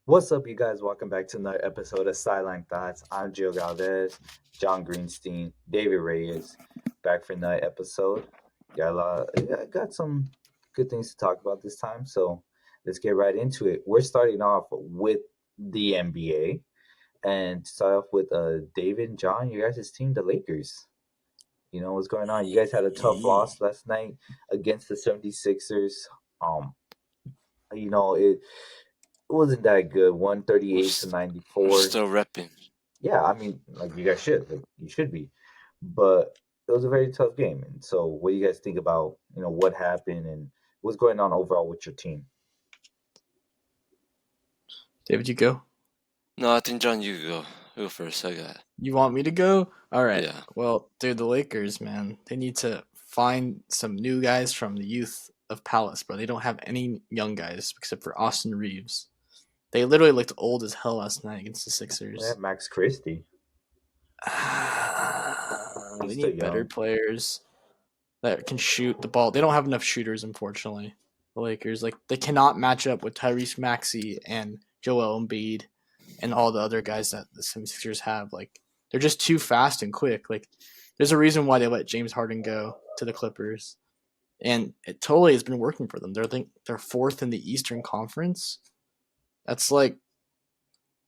What's up, you guys? Welcome back to another episode of Sideline Thoughts. I'm Gio Galvez, John Greenstein, David Reyes, back for another episode. Got some good things to talk about this time, so let's get right into it. We're starting off with the NBA, and to start off with David and John, you guys' team, the Lakers. You know what's going on? You guys had a tough loss last night against the 76ers. Um, it wasn't that good. We're, 138 to st- we're 94. still repping. Yeah, I mean, like you guys should, like you should be, but it was a very tough game. And so, what do you guys think about what happened and what's going on overall with your team? David, you go. No, I think John, you go. Go first. I got. You want me to go? All right. Yeah. Well, dude, the Lakers, man, they need to find some new guys from the youth of Palace, bro. They don't have any young guys except for Austin Reeves. They literally looked old as hell last night against the Sixers. Yeah, Max Christie. They need better players that can shoot the ball. They don't have enough shooters, unfortunately. The Lakers, they cannot match up with Tyrese Maxey and Joel Embiid and all the other guys that the 76ers have. They're just too fast and quick. There's a reason why they let James Harden go to the Clippers, and it totally has been working for them. They're fourth in the Eastern Conference. That's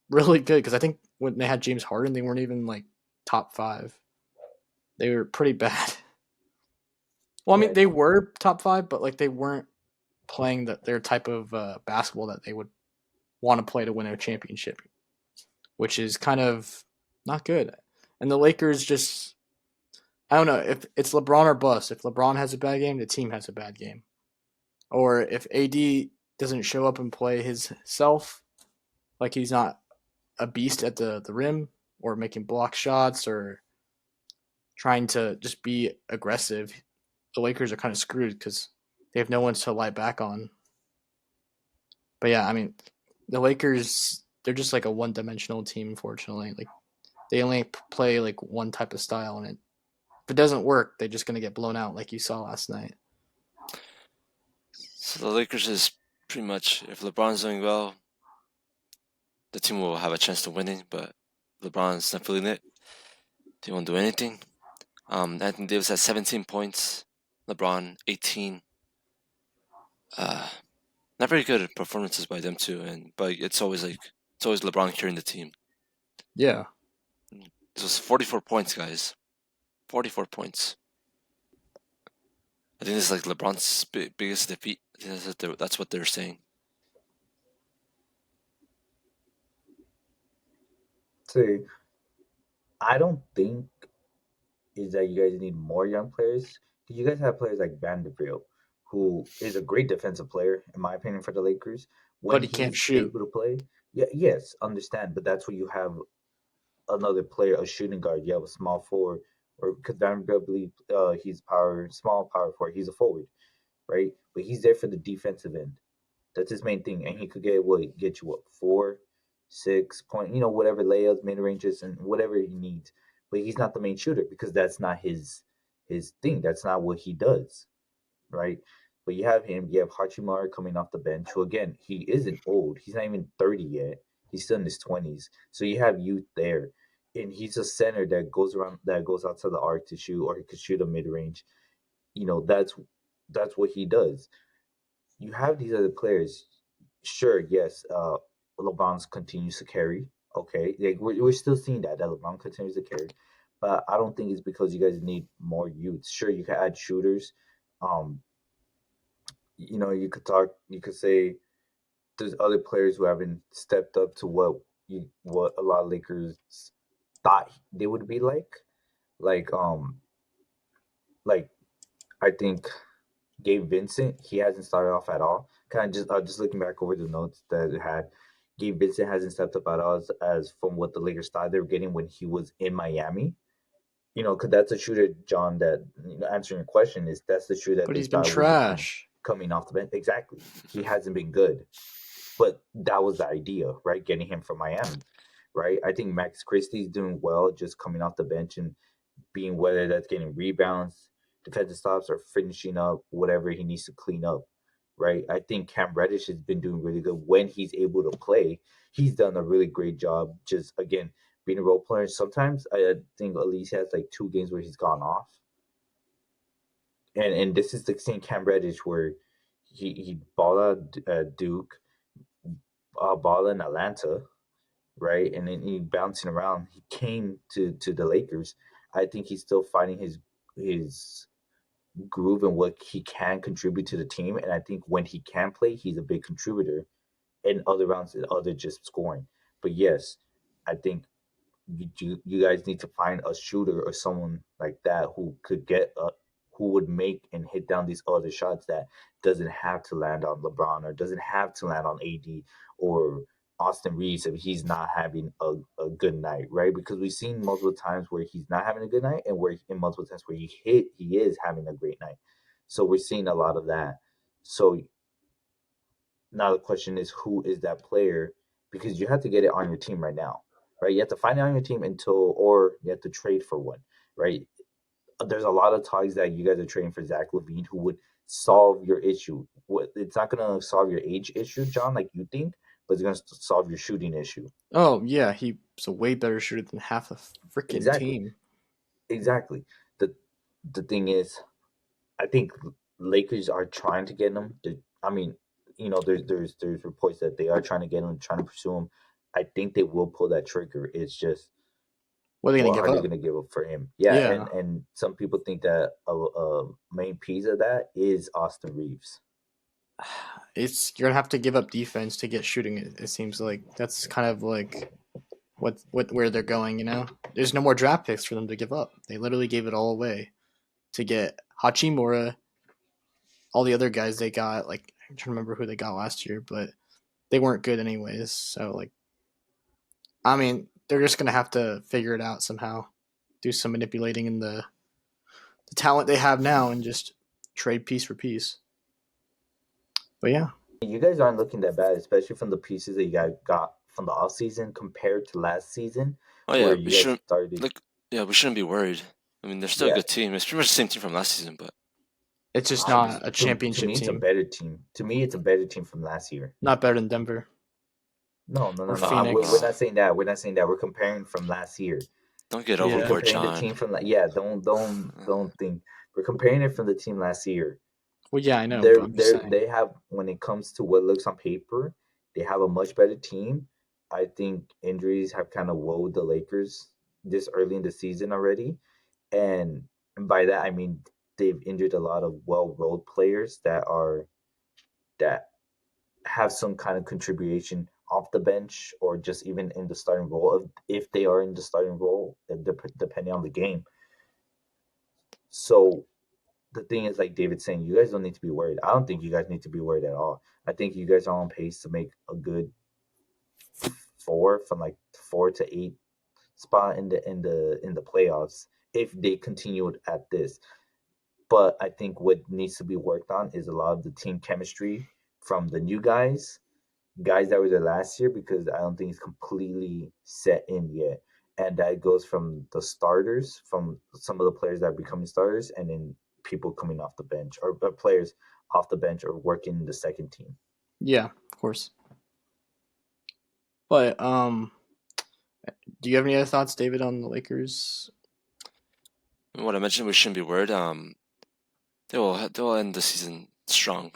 really good because I think when they had James Harden, they weren't even top 5. They were pretty bad. Well, I mean, they were top 5, but they weren't playing their type of basketball that they would want to play to win a championship, which is kind of not good. And the Lakers just, I don't know, if it's LeBron or bust. If LeBron has a bad game, the team has a bad game. Or if AD doesn't show up and play his self, he's not a beast at the rim or making block shots or trying to just be aggressive, the Lakers are kind of screwed because they have no one to lie back on. But yeah, I mean, the Lakers, they're just a one-dimensional team, unfortunately. They only play one type of style, and if it doesn't work, they're just going to get blown out like you saw last night. So the Lakers is pretty much, if LeBron's doing well, the team will have a chance to winning, but LeBron's not feeling it. They won't do anything. Anthony Davis has 17 points. LeBron 18. Not very good performances by them too, but it's always LeBron carrying the team. Yeah. It was 44 points, guys. 44 points. I think this is LeBron's biggest defeat. I think that's what they're saying. See, I don't think is that you guys need more young players. You guys have players like Vanderbilt, who is a great defensive player, in my opinion, for the Lakers. But he can't shoot. Able to play, yes, understand. But that's where you have another player, a shooting guard. You have a small forward, or because Vanderbilt, I believe he's small power forward. He's a forward, right? But he's there for the defensive end. That's his main thing, and he could get you 4, 6 point, whatever layups, mid ranges, and whatever he needs. But he's not the main shooter because that's not his thing. That's not what he does, right? But you have him. You have Hachimura coming off the bench, who again he isn't old. He's not even 30 yet. He's still in his 20s. So you have youth there, and he's a center that goes out to the arc to shoot, or he could shoot a mid range. That's what he does. You have these other players. Sure, yes. LeBron continues to carry. Okay, we're still seeing that LeBron continues to carry, but I don't think it's because you guys need more youth. Sure, you can add shooters. You could say there's other players who haven't stepped up to what a lot of Lakers thought they would be like I think Gabe Vincent, he hasn't started off at all. Kind of just looking back over the notes that it had. Gabe Vincent hasn't stepped up at all as from what the Lakers thought they were getting when he was in Miami. Because that's a shooter, John. That answering your question is that's the shooter that. But he's been trash coming off the bench. Exactly, he hasn't been good. But that was the idea, right? Getting him from Miami, right? I think Max Christie's doing well, just coming off the bench and being whether that's getting rebounds, defensive stops, or finishing up whatever he needs to clean up, right? I think Cam Reddish has been doing really good when he's able to play. He's done a really great job. Just again, being a role player. Sometimes I think Elise has like 2 games where he's gone off, and this is the same Cam Reddish where he balled at Duke, ball in Atlanta, right, and then he bouncing around. He came to the Lakers. I think he's still finding his groove and what he can contribute to the team. And I think when he can play, he's a big contributor in other rounds and other just scoring. But yes, I think you guys need to find a shooter or someone like that who could get a who would make and hit down these other shots that doesn't have to land on LeBron or doesn't have to land on AD or Austin Reeves if he's not having a good night, right? Because we've seen multiple times where he's not having a good night and where in multiple times where he is having a great night. So we're seeing a lot of that. So now the question is, who is that player? Because you have to get it on your team right now, right? You have to find it on your team or you have to trade for one, right? There's a lot of ties that you guys are trading for Zach LaVine who would solve your issue. It's not going to solve your age issue, John, like you think, but it's going to solve your shooting issue. Oh yeah, he's a way better shooter than half the freaking Exactly. team. Exactly. The thing is, I think Lakers are trying to get him. I mean, there's reports that they are trying to get him, trying to pursue him. I think they will pull that trigger. It's just What are they what gonna give are they up? going to give up for him? Yeah, Yeah, and some people think that a main piece of that is Austin Reeves. it's you're gonna have to give up defense to get shooting. It seems like that's kind of like what where they're going. You know, there's no more draft picks for them to give up. They literally gave it all away to get Hachimura, all the other guys they got. Like I'm trying to remember who they got last year, but they weren't good anyways. So like, I mean, they're just gonna have to figure it out somehow, do some manipulating in the talent they have now, and just trade piece for piece. But yeah, You guys aren't looking that bad, especially from the pieces that you guys got from the off season compared to last season, Oh where yeah, we you guys shouldn't started. like. Yeah, we shouldn't be worried. I mean, they're still a Yeah, good team. It's pretty much the same team from last season, but it's just not 100%. a To championship me, it's a team. better team. To me, it's a better team from last year. Not better than Denver No, no, or no, no. We're Phoenix. not saying that. We're not saying that. We're comparing from last year. don't get We're Yeah. overboard, comparing the John. team from yeah. Don't think we're comparing it from the team last year. Well, yeah, I know, but I'm just saying. They have when it comes to what looks on paper, they have a much better team. I think injuries have kind of woed the Lakers this early in the season already, and by that I mean they've injured a lot of well-rolled players that have some kind of contribution off the bench or just even in the starting role if they are in the starting role depending on the game. So the thing is, like David's saying, you guys don't need to be worried. I don't think you guys need to be worried at all. I think you guys are on pace to make a good from like 4 to 8 spot in the playoffs if they continue at this. But I think what needs to be worked on is a lot of the team chemistry from the new guys that were there last year, because I don't think it's completely set in yet. And that goes from the starters, from some of the players that are becoming starters, and then people coming off the bench or players off the bench or working in the second team. Yeah, of course. But do you have any other thoughts, David, on the Lakers? What I mentioned, we shouldn't be worried. They will end the season strong.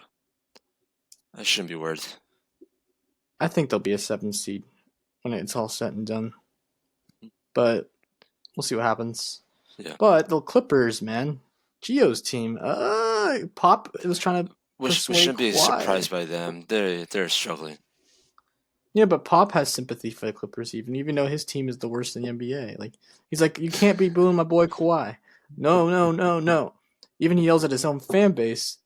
I shouldn't be worried. I think they'll be a 7 seed when it's all said and done. But we'll see what happens. Yeah. But the Clippers, man, Gio's team. Pop was trying to We persuade shouldn't be Kawhi. surprised by them. They're struggling. Yeah, but Pop has sympathy for the Clippers, even though his team is the worst in the NBA. Like he's like, you can't be booing my boy Kawhi. No, no, no, no. Even he yells at his own fan base.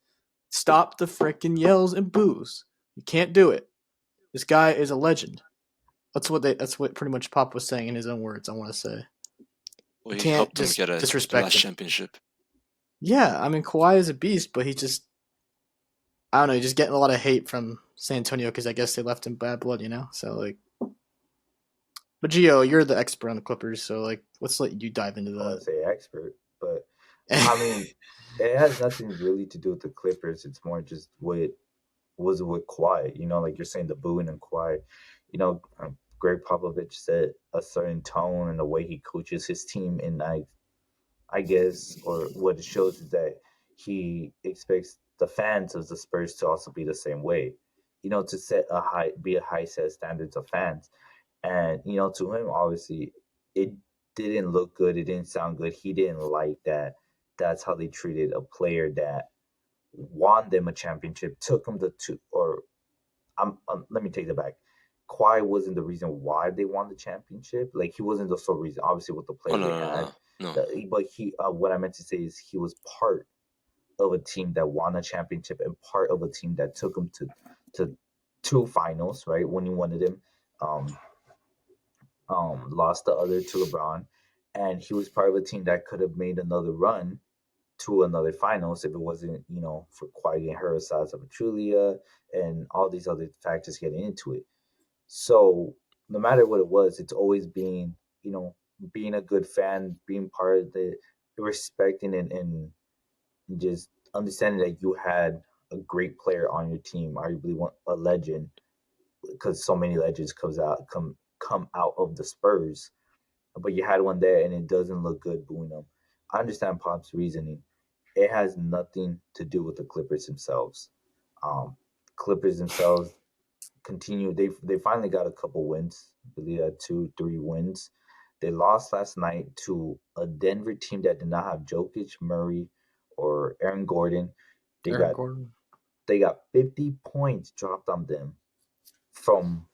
Stop the frickin' yells and boos. You can't do it. This guy is a legend. That's what pretty much Pop was saying in his own words. I want to say. Well, You he can't helped them just get the disrespect last him. championship. Yeah, I mean Kawhi is a beast, but he just I don't know, he's just getting a lot of hate from San Antonio because I guess they left him bad blood, you know. So like, but Gio, you're the expert on the Clippers, so like, let's let you dive into I want that. to say expert, but I mean, it has nothing really to do with the Clippers. It's more just with was with Kawhi. You know, like you're saying, the booing and Kawhi. You know, Greg Popovich set a certain tone and the way he coaches his team, and I guess, or what it shows is that he expects the fans of the Spurs to also be the same way. You know, to set a high, be a high set standards of fans, and you know, to him, obviously, it didn't look good. It didn't sound good. He didn't like that. That's how they treated a player that won them a championship, took them to two, or let me take that back. Kawhi wasn't the reason why they won the championship. Like he wasn't the sole reason. Obviously, with the Oh players no they no had, no no. but he, what I meant to say is he was part of a team that won a championship and part of a team that took him to two finals. Right, when he wanted him, um, lost the other to LeBron, and he was part of a team that could have made another run to another finals if it wasn't, you know, for Kawhi getting hurt, size of Pachulia, and all these other factors getting into it. So no matter what it was, it's always being, you know, being a good fan, being part of the respecting and just understanding that you had a great player on your team, arguably one a legend, because so many legends come out of the Spurs, but you had one there and it doesn't look good booing them. I understand Pop's reasoning. It has nothing to do with the Clippers themselves. Um, Clippers themselves continue. They finally got a couple wins. I believe had 2, 3 wins. They lost last night to a Denver team that did not have Jokic, Murray, or Aaron Gordon. They Aaron got Gordon. they got 50 points dropped on them from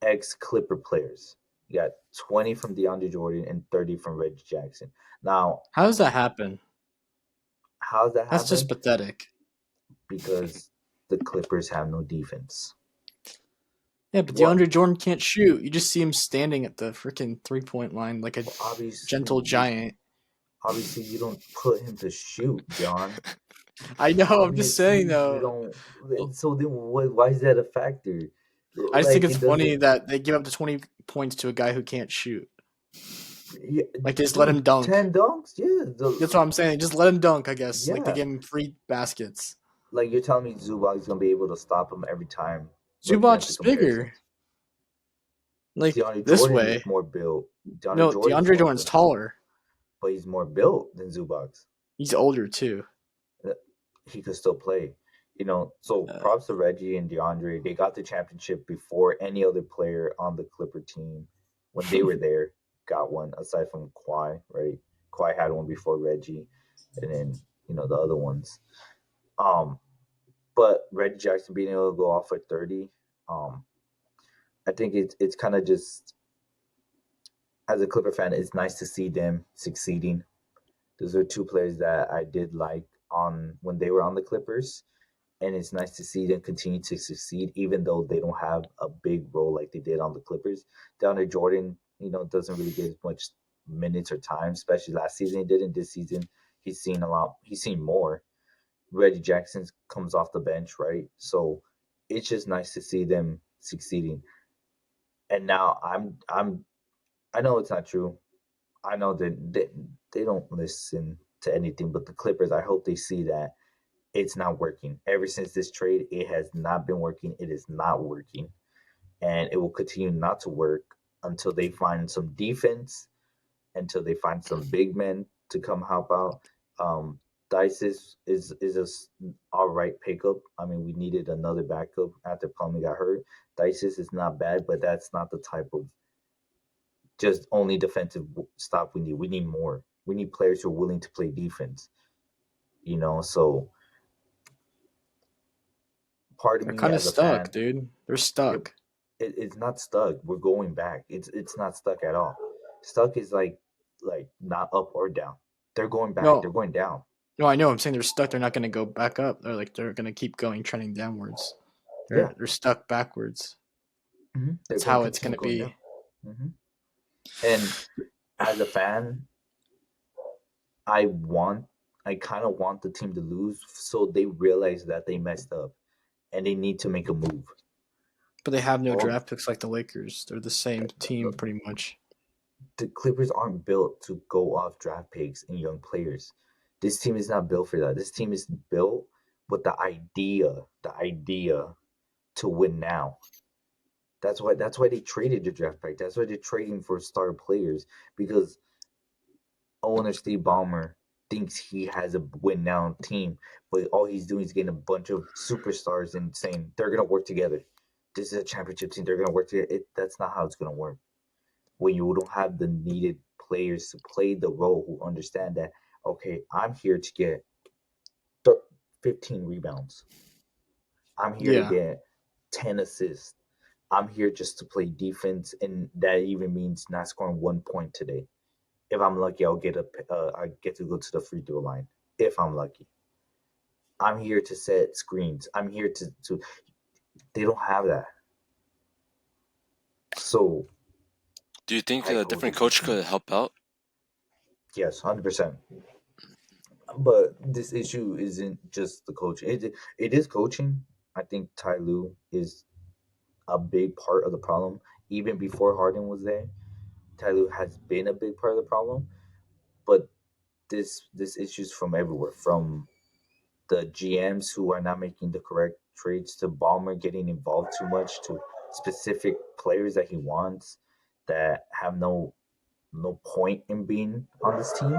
ex Clipper players. You got 20 from DeAndre Jordan and 30 from Reggie Jackson. Now, How does that happen? how's that That's just happen? pathetic. Because the Clippers have no defense. Yeah, but What? DeAndre Jordan can't shoot. You just see him standing at the freaking 3-point line like a gentle Obviously, giant. obviously, you don't put him to shoot, John. I know. I'm just saying Obviously, you though. don't. So then, why is that a factor? I just think Like it's it funny doesn't. that they give up the 20 points to a guy who can't shoot. Yeah, Like they just let him dude, dunk. 10 dunks. Yeah, That's what I'm saying. Just let him dunk. I guess. Like they yeah. give him free baskets. Like you're telling me Zubac is gonna be able to stop him every time. Looking at Zubac the is bigger. comparisons, Like DeAndre this Jordan is way. more built. DeAndre No, Jordan is DeAndre more Jordan's built, taller. but he's more built than Zubac. He's older too. He could still play. You know, so props to Reggie and DeAndre. They got the championship before any other player on the Clipper team when they were there got one, aside from Kawhi, right? Kawhi had one before Reggie, and then you know the other ones. Um, but Reggie Jackson being able to go off at 30, I think it's kind of just as a Clipper fan, it's nice to see them succeeding. Those are two players that I did like on when they were on the Clippers, and it's nice to see them continue to succeed, even though they don't have a big role like they did on the Clippers. Down there, Jordan, you know, doesn't really get as much minutes or time, especially last season he didn't. This season, he's seen a lot. He's seen more. Reggie Jackson comes off the bench, right? So it's just nice to see them succeeding. And now I know it's not true. I know that they don't listen to anything but the Clippers. I hope they see that it's not working. Ever since this trade, it has not been working. It is not working. And it will continue not to work until they find some defense, until they find some big men to come help out. Dice is a all right pickup. I mean, we needed another backup after Plumlee got hurt. Dice is not bad, but that's not the type of just only defensive stop we need. We need more. We need players who are willing to play defense. You know, so part of They're me kind of as a stuck, fan, dude. They're it, stuck. it's not stuck. We're going back. It's not stuck at all. Stuck is like not up or down. They're going back. They're No, going down. no, I know. I'm saying they're stuck. They're not going to go back up. They're going to keep going, trending downwards. Yeah, They're stuck backwards. they're That's going to how it's going continue to going down. be. hmm And as a fan, I want, I kind of want the team to lose so they realize that they messed up and they need to make a move. But they have no All draft picks like the Lakers. They're the same team pretty much. the Clippers aren't built to go off draft picks and young players. This team is not built for that. This team is built but the idea to win now. That's why they traded the draft pick. That's why they're trading for star players, because owner Steve Ballmer thinks he has a win now team, but all he's doing is getting a bunch of superstars and saying they're gonna work together. This is a championship team. They're gonna work together. That's not how it's gonna work. When you don't have the needed players to play the role, who understand that, okay, I'm here to get 15 rebounds. I'm here to get 10 assists. I'm here just to play defense, and that even means not scoring 1 point today. If I'm lucky, I get to go to the free throw line. If I'm lucky, I'm here to set screens. I'm here to. They don't have that. So, do you think a different coach could help out? Yes, 100%. But this issue isn't just the coach. It is coaching. I think Ty Lue is a big part of the problem. Even before Harden was there, Ty Lue has been a big part of the problem. But this issues from everywhere, from the GMs who are not making the correct trades, to Ballmer getting involved too much, to specific players that he wants that have no point in being on this team.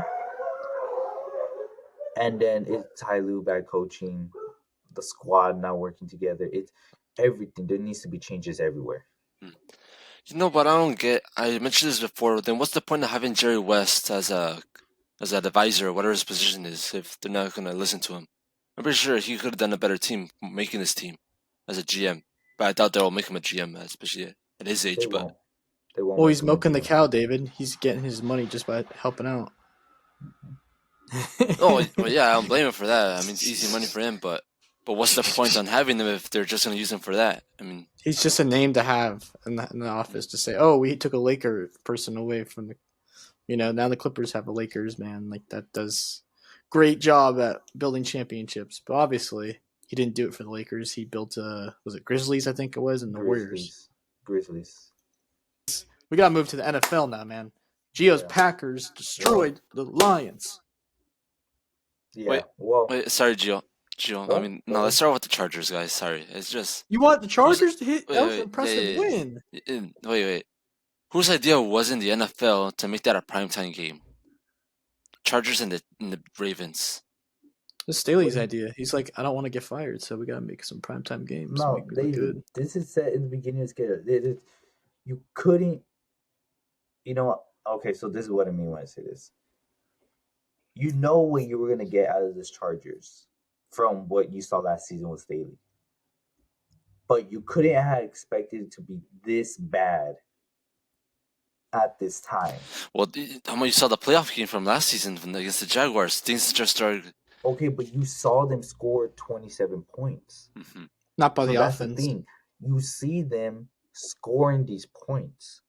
And then it's Ty Lue bad coaching, the squad not working together. It's everything. There needs to be changes everywhere. But I don't get. I mentioned this before. Then what's the point of having Jerry West as an advisor, or whatever his position is, if they're not gonna listen to him? I'm pretty sure he could have done a better team making this team as a GM. But I doubt they'll make him a GM, especially at his age. They But won't. They won't. Well, he's milking the cow, David. He's getting his money just by helping out. Oh, well, yeah, I don't blame him for that. I mean, it's easy money for him, but what's the point on having them if they're just going to use him for that? I mean, he's just a name to have in the office to say, "Oh, we took a Laker person away from the." Now the Clippers have a Lakers man like that does great job at building championships, but obviously he didn't do it for the Lakers. He built was it Grizzlies, I think it was, and the Warriors. Grizzlies. We gotta move to the NFL now, man. Gio's Packers destroyed the Lions. Yeah. Wait, sorry, Gio. I mean, no, let's start with the Chargers, guys. Sorry, it's just you want the Chargers to hit. That was an impressive win. Wait. Whose idea was in the NFL to make that a primetime game? Chargers and the Ravens. It's Staley's idea. He's like, I don't want to get fired, so we gotta make some primetime games. No, they good. This is set in the beginning of the schedule. You couldn't. Okay, so this is what I mean when I say this. You know what you were gonna get out of this Chargers from what you saw last season with Staley, but you couldn't have expected it to be this bad at this time. Well, how much you saw the playoff game from last season against the Jaguars? Things just started. Okay, but you saw them score 27 points. Mm-hmm. Not by the offense. The thing. You see them scoring these points.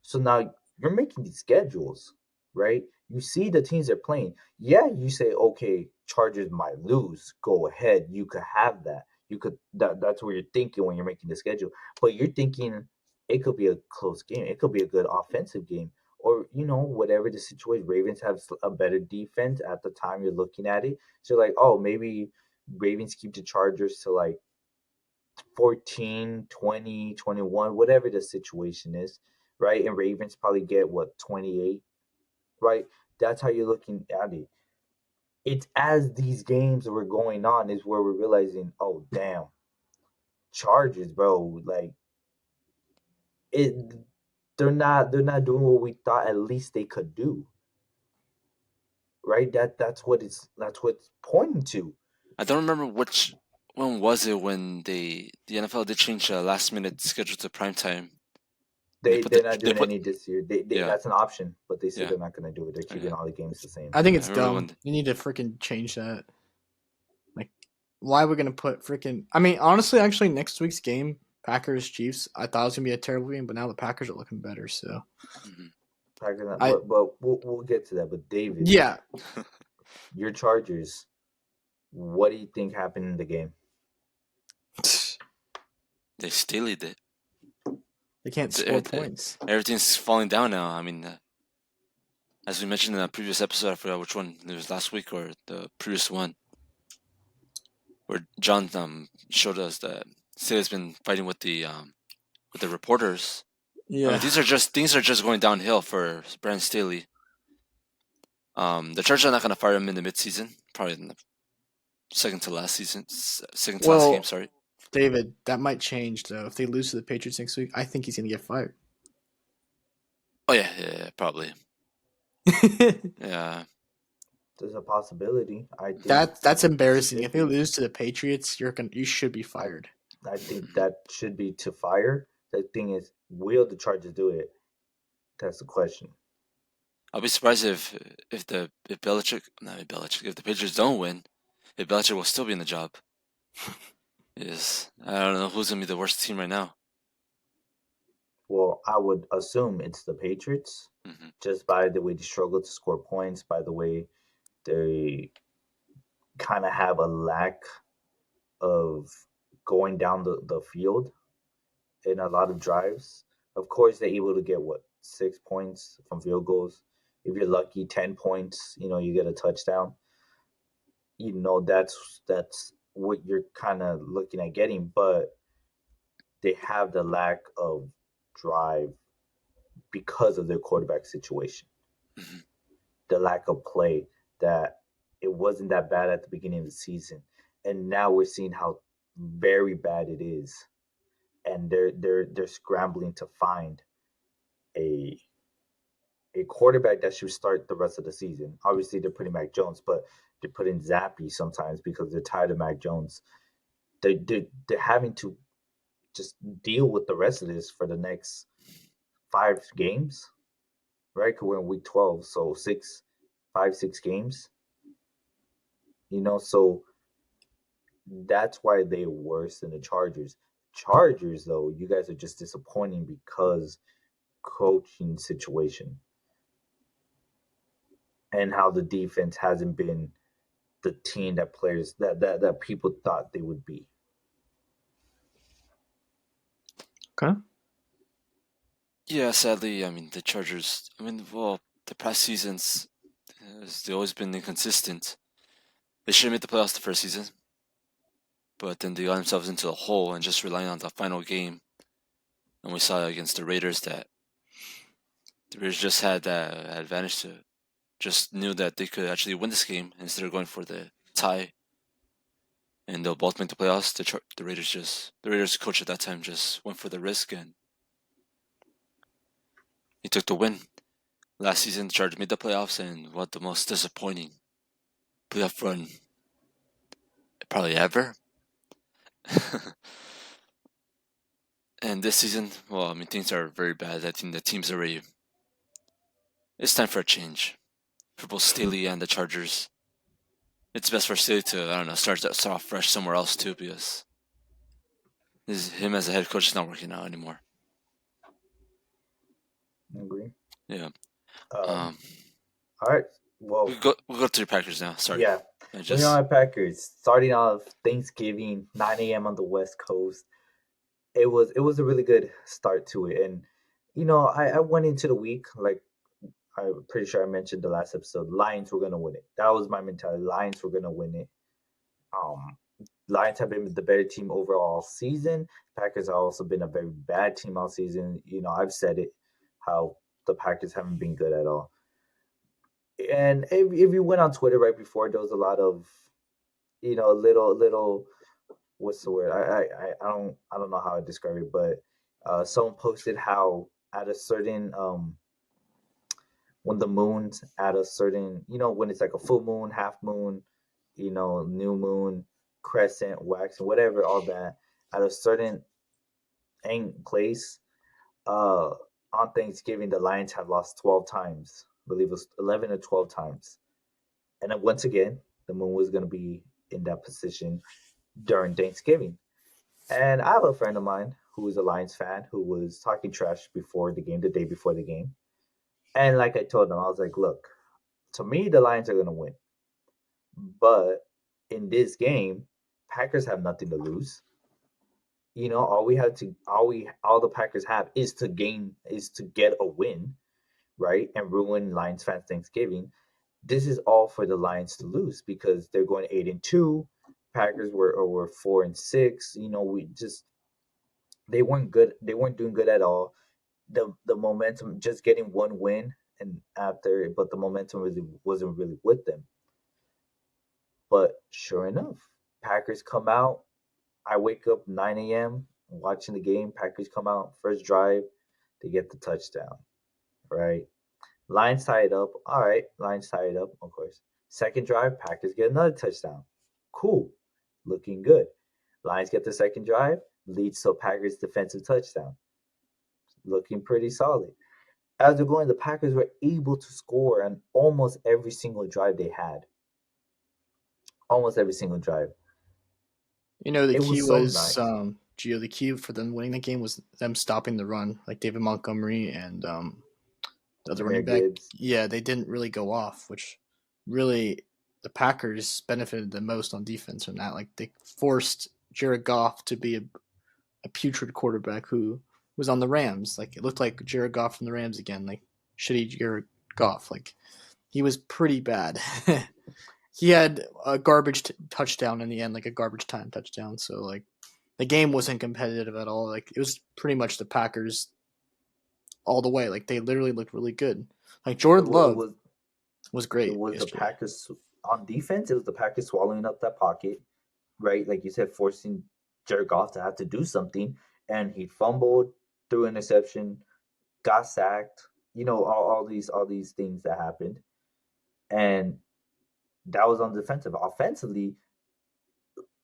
So now you're making these schedules, right? You see the teams they're playing. Yeah, you say, okay, Chargers might lose. Go ahead. You could have that. That's what you're thinking when you're making the schedule. But you're thinking it could be a close game. It could be a good offensive game. Or, whatever the situation. Ravens have a better defense at the time you're looking at it. So like, oh, maybe Ravens keep the Chargers to like 14, 20, 21, whatever the situation is, right? And Ravens probably get 28, right? That's how you're looking at it. It's as these games were going on is where we're realizing, oh damn, Chargers, bro, like they're not doing what we thought at least they could do. Right? That's what it's pointing to. I don't remember when was it when the NFL did change the last minute schedule to primetime. They're not doing any this year. That's an option, but they said they're not going to do it. They're keeping all the games the same. I think it's dumb. You need to freaking change that. Like, why are we going to put freaking... I mean, honestly, actually, next week's game, Packers-Chiefs, I thought it was going to be a terrible game, but now the Packers are looking better, so... But we'll get to that. But David, your Chargers, what do you think happened in the game? They Staley did. They can't score points. Everything's falling down now. I mean, as we mentioned in a previous episode, I forgot which one it was, last week or the previous one. where Jon showed us that Staley's been fighting with the reporters. Yeah. I mean, things are just going downhill for Brandon Staley. The Chargers are not going to fire him in the midseason, probably in the second to last game. Sorry. David, that might change though. If they lose to the Patriots next week, I think he's gonna get fired. Oh yeah, probably. Yeah. There's a possibility. I think that's embarrassing. If they lose to the Patriots, you should be fired. I think that should be to fire. The thing is, will the Chargers do it? That's the question. I'll be surprised if the Patriots don't win, if Belichick will still be in the job. Yes, I don't know who's gonna be the worst team right now. Well, I would assume it's the Patriots, just by the way they struggle to score points, by the way they kind of have a lack of going down the field in a lot of drives. Of course, they're able to get 6 points from field goals. If you're lucky, 10 points. You get a touchdown. That's what you're kind of looking at getting, but they have the lack of drive because of their quarterback situation. The lack of play, that it wasn't that bad at the beginning of the season, and now we're seeing how very bad it is, and they're scrambling to find a quarterback that should start the rest of the season. Obviously, they're putting Mac Jones, but they're putting Zappy sometimes because they're tired of Mac Jones. They're having to just deal with the rest of this for the next 5 games, right? Because we're in week 12, so 6 games. So that's why they're worse than the Chargers. Chargers, though, you guys are just disappointing because coaching situation and how the defense hasn't been the team that players that people thought they would be. Okay. Yeah, sadly, I mean the Chargers. The past seasons, they've always been inconsistent. They should have made the playoffs the first season, but then they got themselves into a hole and just relying on the final game. And we saw against the Raiders that the Raiders just had that advantage to just knew that they could actually win this game instead of going for the tie. And they'll both make the playoffs. The Raiders coach at that time just went for the risk and he took the win. Last season, the Chargers made the playoffs, and what the most disappointing playoff run probably ever. And this season, things are very bad. I think the team's already. It's time for a change for both Staley and the Chargers. It's best for Staley to start off fresh somewhere else too, because him as a head coach is not working out anymore. I agree. Yeah. All right. Well, we'll go to the Packers now. Sorry. Yeah. We're on Packers. Starting off Thanksgiving, 9 a.m. on the West Coast. It was a really good start to it, and I went into the week like I'm pretty sure I mentioned the last episode. Lions were gonna win it. That was my mentality. Lions were gonna win it. Lions have been the better team overall all season. Packers have also been a very bad team all season. I've said it, how the Packers haven't been good at all. And if you went on Twitter right before, there was a lot of, little, what's the word? I don't know how to describe it, but someone posted how at a certain when the moon's at a certain, when it's like a full moon, half moon, new moon, crescent, wax, whatever, all that, at a certain place, on Thanksgiving, the Lions have lost 12 times. I believe it was 11 or 12 times. And then once again, the moon was going to be in that position during Thanksgiving. And I have a friend of mine who is a Lions fan who was talking trash before the game, the day before the game. And like I told him, I was like, look, to me, the Lions are going to win. But in this game, Packers have nothing to lose. All the Packers have is to get a win, right? And ruin Lions fans' Thanksgiving. This is all for the Lions to lose because they're going 8-2. Packers were 4-6. We just they weren't good. They weren't doing good at all. The momentum, just getting one win, and after, but the momentum really wasn't really with them. But sure enough, Packers come out. I wake up 9 a.m. watching the game. Packers come out first drive, they get the touchdown. Right, Lions tie it up. All right, Lions tie it up. Of course. Second drive, Packers get another touchdown. Cool, looking good. Lions get the second drive, leads to Packers defensive touchdown. Looking pretty solid. As they're going, the Packers were able to score on almost every single drive they had. Almost every single drive. The It key was so was nice. Gio. The key for them winning the game was them stopping the run, like David Montgomery and the other Jameer running back. Gibbs. Yeah, they didn't really go off, which really the Packers benefited the most on defense from that. Like they forced Jared Goff to be a putrid quarterback who was on the Rams. Like it looked like Jared Goff from the Rams again, like shitty Jared Goff. Like he was pretty bad. He had a garbage touchdown in the end, like a garbage time touchdown. So like the game wasn't competitive at all. Like it was pretty much the Packers all the way. Like they literally looked really good. Like It, Jordan it Love was was it great was the yesterday. Packers on defense. It was the Packers swallowing up that pocket, right? Like you said, forcing Jared Goff to have to do something, and he fumbled, threw an interception, got sacked. All these things that happened, and that was on the defensive. Offensively,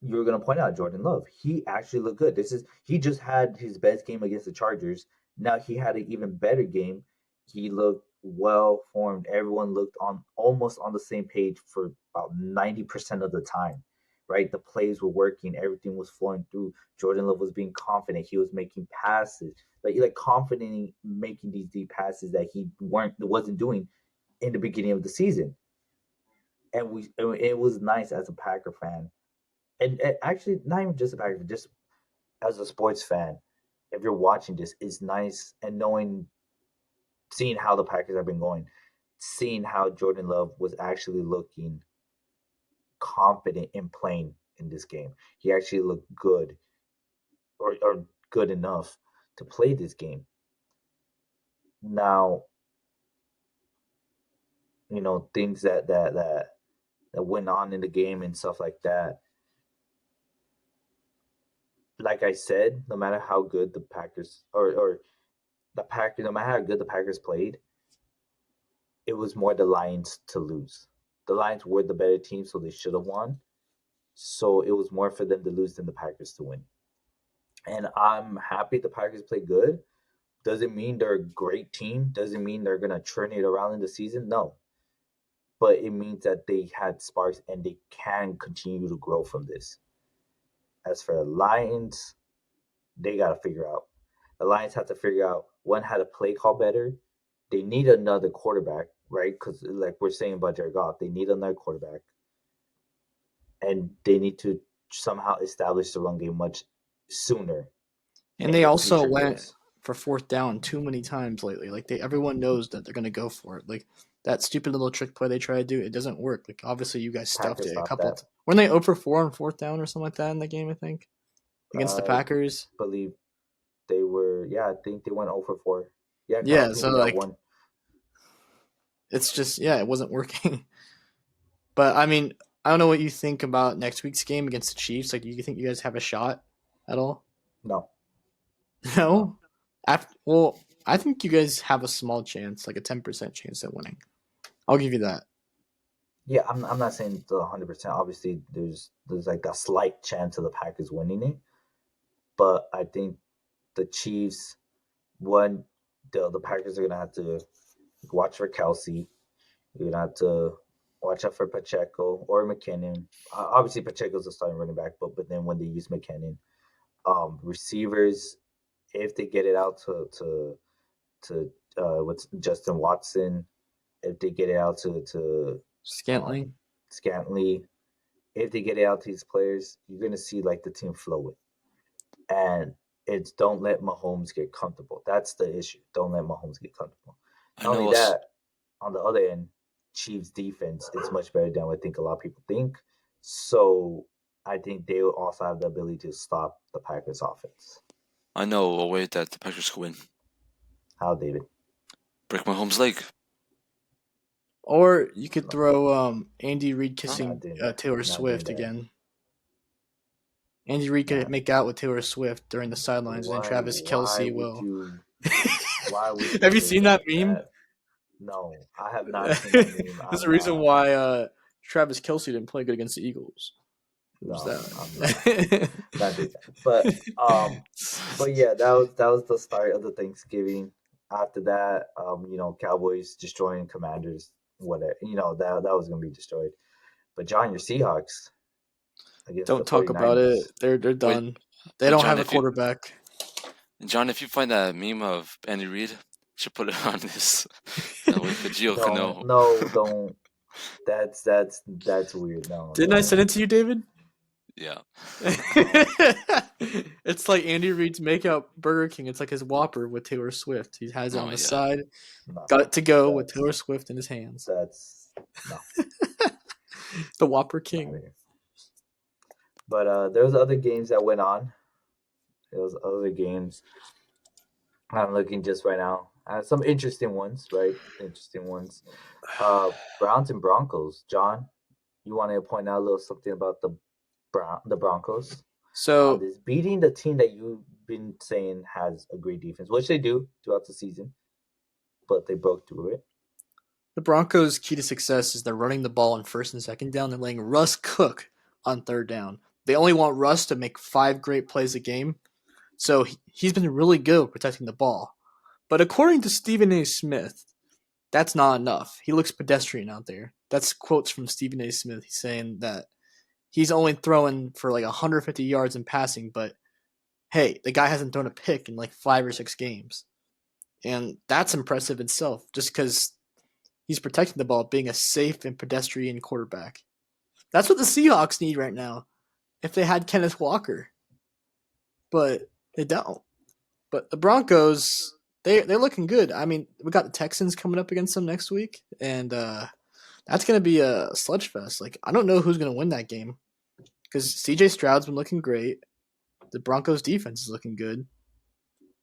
you were going to point out Jordan Love. He actually looked good. He just had his best game against the Chargers. Now he had an even better game. He looked well formed. Everyone looked on almost on the same page for about 90% of the time. Right, the plays were working. Everything was flowing through. Jordan Love was being confident. He was making passes, like confidently making these deep passes that he wasn't doing in the beginning of the season. And it was nice as a Packer fan, and actually not even just a Packer fan, just as a sports fan, if you're watching this, it's nice and seeing how the Packers have been going, seeing how Jordan Love was actually looking confident in playing in this game. He actually looked good, or good enough to play this game. Now, things that went on in the game and stuff like that. Like I said, no matter how good the Packers or the Packers, no matter how good the Packers played, it was more the Lions to lose. The Lions were the better team, so they should have won. So it was more for them to lose than the Packers to win. And I'm happy the Packers played good. Doesn't mean they're a great team. Doesn't mean they're gonna turn it around in the season. No, but it means that they had sparks and they can continue to grow from this. As for the Lions, they got to figure out. The Lions have to figure out one, how to play call better. They need another quarterback, right? Because like we're saying about Jared Goff, they need another quarterback, and they need to somehow establish the run game much sooner And in they their also future went games. for fourth down too many times lately. Like everyone knows that they're gonna go for it. Like that stupid little trick play they try to do, it doesn't work. Like obviously you guys stuffed Packers it a stopped couple. that. Weren't they 0 for 4 on fourth down or something like that in the game? I think against the I Packers. believe they were. Yeah, I think they went 0 for 4. Yeah, because I Yeah, don't think so they got like one. it's just it wasn't working. But I mean, I don't know what you think about next week's game against the Chiefs. Like, do you think you guys have a shot at all? No, no. No. Well, I think you guys have a small chance, like a 10% chance at winning. I'll give you that. Yeah, I'm not saying the 100%. Obviously, there's like a slight chance of the Packers winning it, but I think the Chiefs, one, the Packers are gonna have to watch for Kelsey. You're gonna have to watch out for Pacheco or McKinnon. Obviously, Pacheco's a starting running back, but then when they use McKinnon, receivers, if they get it out to what's Justin Watson, if they get it out to Scantling. Scantley, if they get it out to these players, you're gonna see like the team flow it. And it's don't let Mahomes get comfortable. That's the issue. Don't let Mahomes get comfortable. I Not only know us. that, on the other end, Chiefs defense is much better than I think a lot of people think. So I think they will also have the ability to stop the Packers offense. I know a way that the Packers could win. How, David? Break Mahomes' leg. Or you could No, throw Andy Reid not kissing doing that. Taylor Not doing Swift that. again. Andy Reid could Not. make out with Taylor Swift during the sidelines, and then Why? Travis Why Kelce would will. you? Why would you Have you say seen that that? meme? No, I have not seen that meme. There's a I'm reason not. why Travis Kelce didn't play good against the Eagles. Who's No, I'm that? not doing that. But yeah, that was the start of the Thanksgiving. After that, Cowboys destroying Commanders. Whatever, that was gonna be destroyed. But John, your Seahawks against the Don't talk about it. 49ers. They're Wait, done. They wait, don't have a quarterback. John, if you find that meme of Andy Reid, you should put it on this. That way, the Gio can Don't, know. no, don't. That's weird. No, Didn't I don't. send it to you, David? Yeah. No. It's like Andy Reid's makeout Burger King. It's like his Whopper with Taylor Swift. He has it Oh on my the god. side. No, Got it to go with that's Taylor Swift in his hands. that's no, The Whopper not King. here. But there was other games that went on. There was other games. I'm looking just right now. Some interesting ones, right? Interesting ones. Browns and Broncos. John, you want to point out a little something about the Broncos? So This beating the team that you've been saying has a great defense, which they do throughout the season, but they broke through it. the Broncos' key to success is they're running the ball on first and second down. They're letting Russ cook on third down. They only want Russ to make 5 great plays a game. So he's been really good protecting the ball. But according to Stephen A. Smith, that's not enough. He looks pedestrian out there. That's quotes from Stephen A. Smith. He's saying that he's only throwing for like 150 yards in passing, but hey, the guy hasn't thrown a pick in like 5 or 6 games. And that's impressive itself, just because he's protecting the ball, being a safe and pedestrian quarterback. That's what the Seahawks need right now. If they had Kenneth Walker, but they don't. But the Broncos, they're looking good. I mean, we got the Texans coming up against them next week, and that's going to be a sludge fest. Like, I don't know who's going to win that game because C.J. Stroud's been looking great. The Broncos' defense is looking good.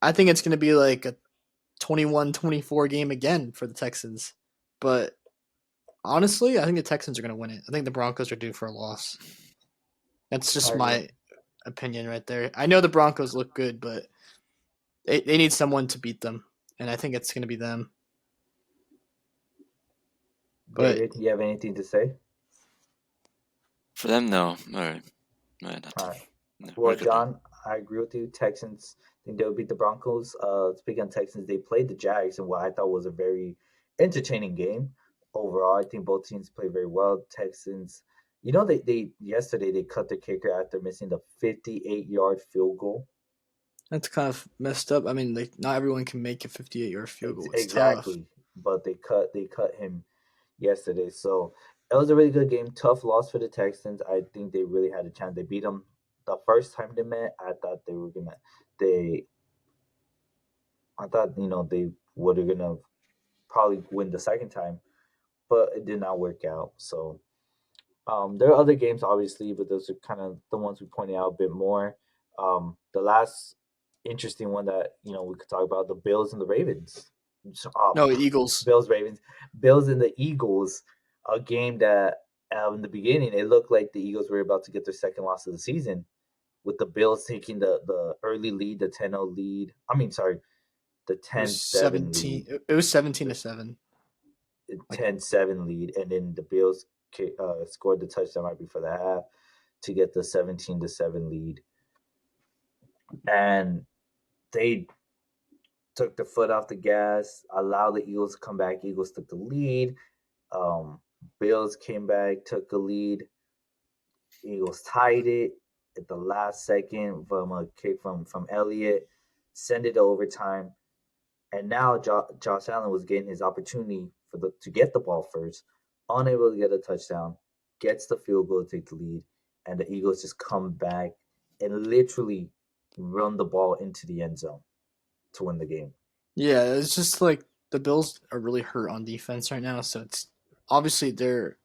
I think it's going to be like a 21-24 game again for the Texans. But honestly, I think the Texans are going to win it. I think the Broncos are due for a loss. That's just my opinion right there. I know the Broncos look good, but they need someone to beat them, and I think it's going to be them. But David, you have anything to say? For them, no. All right. All right. All right. No, Well, good now. John, I agree with you. Texans, I think they'll beat the Broncos. Speaking of Texans, they played the Jags in what I thought was a very entertaining game. Overall, I think both teams played very well. Texans, they yesterday they cut the kicker after missing the 58-yard field goal. that's kind of messed up. I mean, not everyone can make a 58-yard field goal. It's Exactly, tough. but they cut him yesterday. So it was a really good game. Tough loss for the Texans. I think they really had a chance. They beat them the first time they met. They I thought they were gonna probably win the second time, but it did not work out. So there are other games obviously, but those are kind of the ones we pointed out a bit more. The last interesting one that we could talk about, the Bills and the Ravens. So, No, Eagles. Bills Ravens, Bills and the Eagles, a game that in the beginning it looked like the Eagles were about to get their second loss of the season, with the Bills taking the early lead, the 10-0 lead. I mean, sorry, the It was 10-7 lead, It was 17-7. 10-7 lead, and then the Bills scored the touchdown right before the half to get the 17-7 lead, and they took the foot off the gas, allowed the Eagles to come back. Eagles took the lead. Bills came back, took the lead. Eagles tied it at the last second from a kick from Elliott, send it to overtime, and now Josh Allen was getting his opportunity to get the ball first, unable to get a touchdown, gets the field goal to take the lead, and the Eagles just come back and literally run the ball into the end zone to win the game. Yeah, it's just like the Bills are really hurt on defense right now, so it's obviously their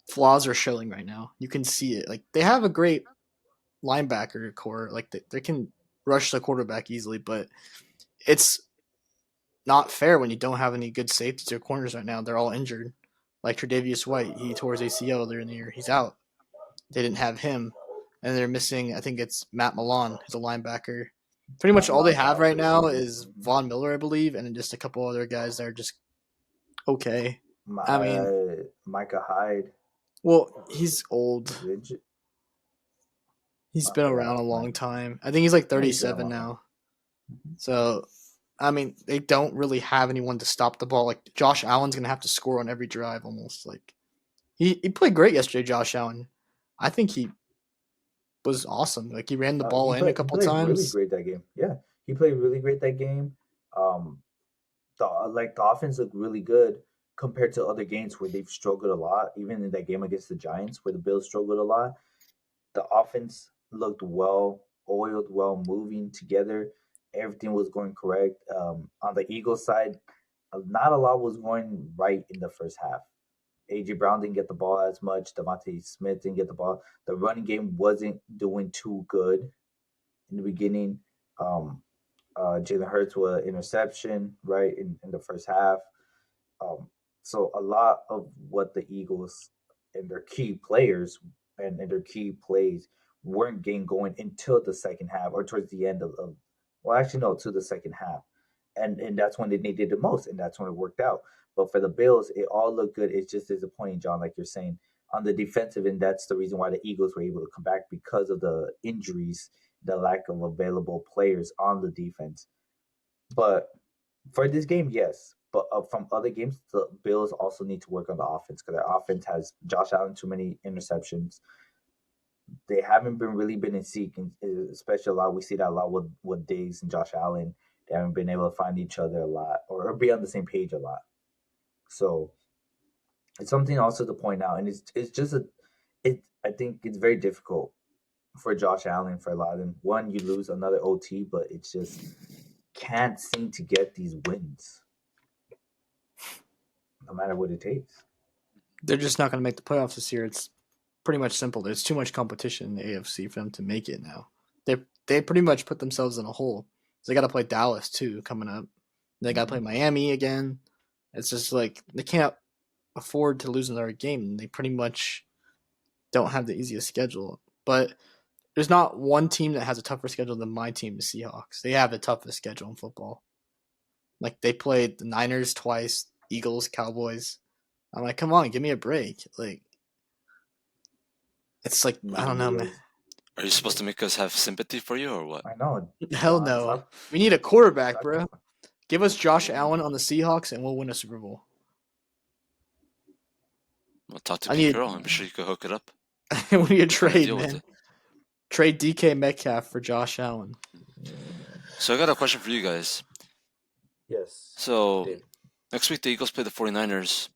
flaws are showing right now. You can see it. Like they have a great linebacker core. Like they can rush the quarterback easily, but it's not fair when you don't have any good safeties or corners right now. They're all injured. Like Tre'Davious White, he tore his ACL earlier in the year. He's out. They didn't have him, and they're missing. I think it's Matt Milon, who's a linebacker. Pretty much Matt all they Milon's have out right for the now season. is Von Miller, I believe, and then just a couple other guys that are just okay. I mean, Micah Hyde. well, he's old. He's been around a long time. I think he's like 37 now. So, I mean, they don't really have anyone to stop the ball. Like Josh Allen's gonna have to score on every drive almost. Like he played great yesterday, Josh Allen. I think he was awesome. Like he ran the ball in a He couple played really times. great that game. Yeah, he played really great that game. Um, the offense looked really good compared to other games where they've struggled a lot. Even in that game against the Giants, where the Bills struggled a lot, the offense looked well oiled, well moving together. Everything was going correct. On the Eagles side, not a lot was going right in the first half. AJ Brown didn't get the ball as much. Devontae Smith didn't get the ball. The running game wasn't doing too good in the beginning. Um, Jalen Hurts was an interception right in the first half. Um, so a lot of what the Eagles and their key players and their key plays weren't getting going until the second half or towards the end of well, actually no, to the second half, and that's when they needed the most, and that's when it worked out. But for the Bills, it all looked good. It's just disappointing, John, like you're saying on the defensive end. That's the reason why the Eagles were able to come back because of the injuries, the lack of available players on the defense. But for this game, yes. But from other games, the Bills also need to work on the offense because their offense has Josh Allen too many interceptions. They haven't been in sync, especially a lot. We see that a lot with Diggs and Josh Allen. They haven't been able to find each other a lot or be on the same page a lot. So it's something also to point out, and it's just I think it's very difficult for Josh Allen for a lot of them. One, you lose another OT, but it's just can't seem to get these wins, no matter what it takes. They're just not going to make the playoffs this year. It's pretty much simple. There's too much competition in the AFC for them to make it now. They pretty much put themselves in a hole. So they got to play Dallas too coming up. They got to play Miami again. It's just like they can't afford to lose another game. They pretty much don't have the easiest schedule. But there's not one team that has a tougher schedule than my team, the Seahawks. They have the toughest schedule in football. Like they played the Niners twice, Eagles, Cowboys. I'm like, come on, give me a break. Like, it's like I don't know, man. Are you supposed to make us have sympathy for you or what? I know. Hell no. We need a quarterback, bro. Give us Josh Allen on the Seahawks, and we'll win a Super Bowl. Well, talk to Pete Carroll. I'm sure you could hook it up. We need a trade, man. Trade DK Metcalf for Josh Allen. So I got a question for you guys. Yes. So next week the Eagles play the 49ers.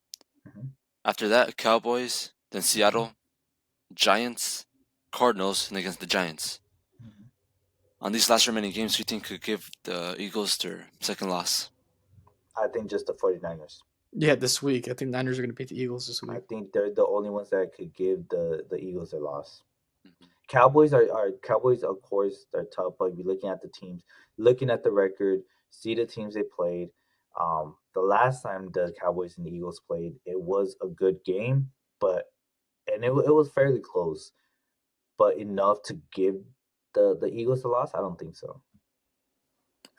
After that, Cowboys, then Seattle, Giants, Cardinals, and against the Giants. On these last remaining games, who do you think could give the Eagles their second loss? I think just the 49ers. Yeah, this week. I think Niners are going to beat the Eagles this week. I think they're the only ones that could give the Eagles a loss. Cowboys are Cowboys, of course, they're tough, but you're looking at the teams, looking at the record, see the teams they played. The last time the Cowboys and the Eagles played, it was a good game, but it was fairly close. But enough to give the Eagles a loss? I don't think so.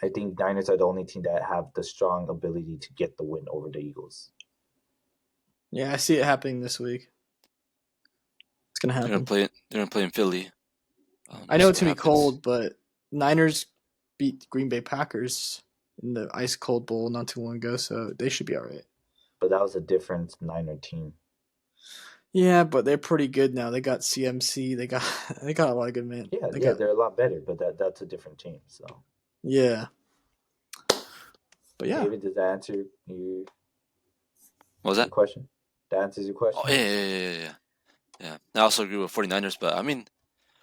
I think Niners are the only team that have the strong ability to get the win over the Eagles. Yeah, I see it happening this week. It's gonna happen. They're gonna play in Philly. I know it's gonna be cold, but Niners beat Green Bay Packers in the ice cold bowl not too long ago, so they should be all right. But that was a different Niner team. Yeah, but they're pretty good now. They got CMC. They got a lot of good men. Yeah, they're a lot better, but that's a different team. So yeah, but yeah. David, does that answer your? What was that? Your question? That answers your question. Oh yeah. I also agree with 49ers, but I mean,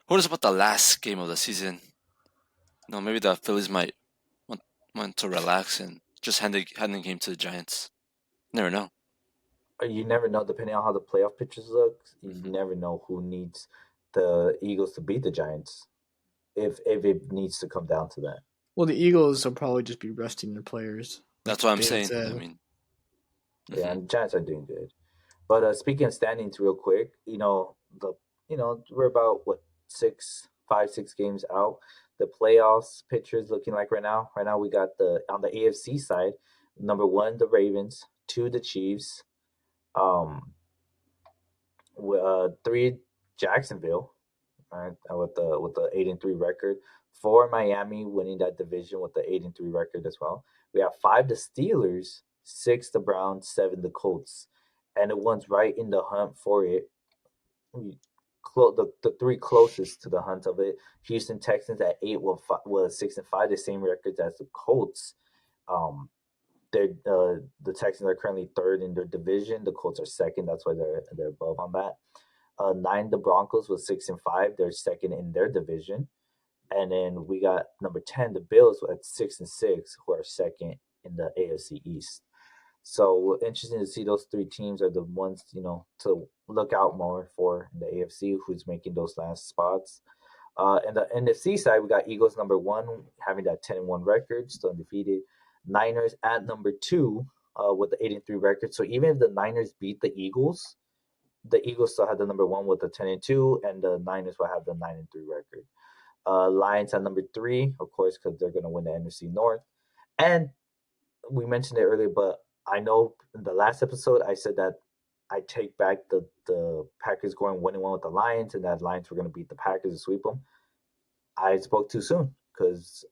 who knows about the last game of the season? No, maybe the Phillies might want to relax and just hand the game to the Giants. Never know. You never know, depending on how the playoff pictures look. You never know who needs the Eagles to beat the Giants if it needs to come down to that. Well, the Eagles will probably just be resting their players. That's what I'm David saying. said. I mean, Yeah, and the Giants are doing good. But speaking of standings, real quick, we're about what 6 games out. The playoffs picture is looking like right now. Right now, we got on the AFC side, number one the Ravens, two the Chiefs, three Jacksonville, right, with the 8-3 record. Four Miami winning that division with the 8-3 record as well. We have five the Steelers, six the Browns, seven the Colts, and the ones right in the hunt for it. The three closest to the hunt of it: Houston Texans at 8 with 6-5, the same records as the Colts. Um, the Texans are currently third in their division. The Colts are second. That's why they're above on that. Nine, the Broncos with 6-5. They're second in their division. And then we got number 10, the Bills at 6-6, who are second in the AFC East. So interesting to see those three teams are the ones, to look out more for in the AFC, who's making those last spots. And the NFC side, we got Eagles number one, having that 10-1 record, still undefeated. Niners at number two, with the 8-3 record. So even if the Niners beat the Eagles still have the number one with the 10-2, and the Niners will have the 9-3 record. Lions at number three, of course, because they're going to win the NFC North. And we mentioned it earlier, but I know in the last episode I said that I take back the Packers going 1-1 with the Lions, and that Lions were going to beat the Packers and sweep them. I spoke too soon because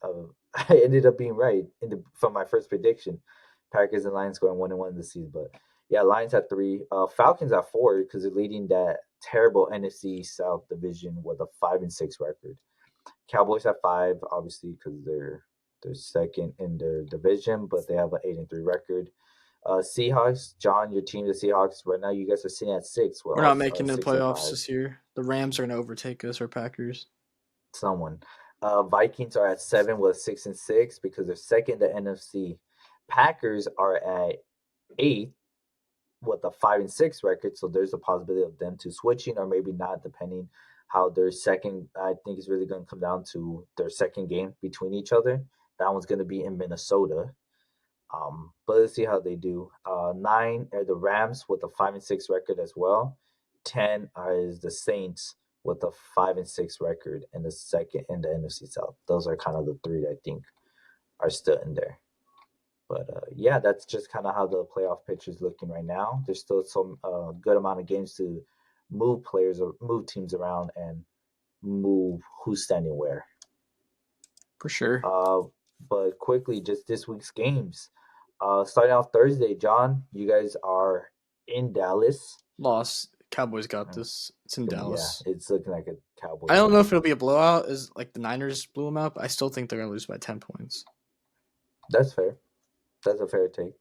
I ended up being right from my first prediction. Packers and Lions going 1-1 this season, but yeah, Lions at three, Falcons at four because they're leading that terrible NFC South division with a 5-6 record. Cowboys at five, obviously because they're second in their division, but they have an 8-3 record. Seahawks, John, your team, the Seahawks, right now you guys are sitting at six. We're not making the playoffs this year. The Rams are going to overtake us or Packers. Someone. Vikings are at 7 with 6-6 because they're second in the NFC. Packers are at 8 with a 5-6 record, so there's a possibility of them to switching or maybe not, depending how their second. I think is really going to come down to their second game between each other. That one's going to be in Minnesota. But let's see how they do. 9 are the Rams with a 5-6 record as well. 10 is the Saints with a 5-6 record in the second in the NFC South. Those are kind of the three that I think are still in there. But yeah, that's just kind of how the playoff picture is looking right now. There's still some good amount of games to move players or move teams around and move who's standing where. For sure. But quickly, just this week's games. Starting off Thursday, John, you guys are in Dallas. Loss. Cowboys got this. It's in Dallas. Yeah, it's looking like a Cowboys. I don't know if it'll be a blowout, as like the Niners blew them out, but I still think they're going to lose by 10 points. That's fair. That's a fair take.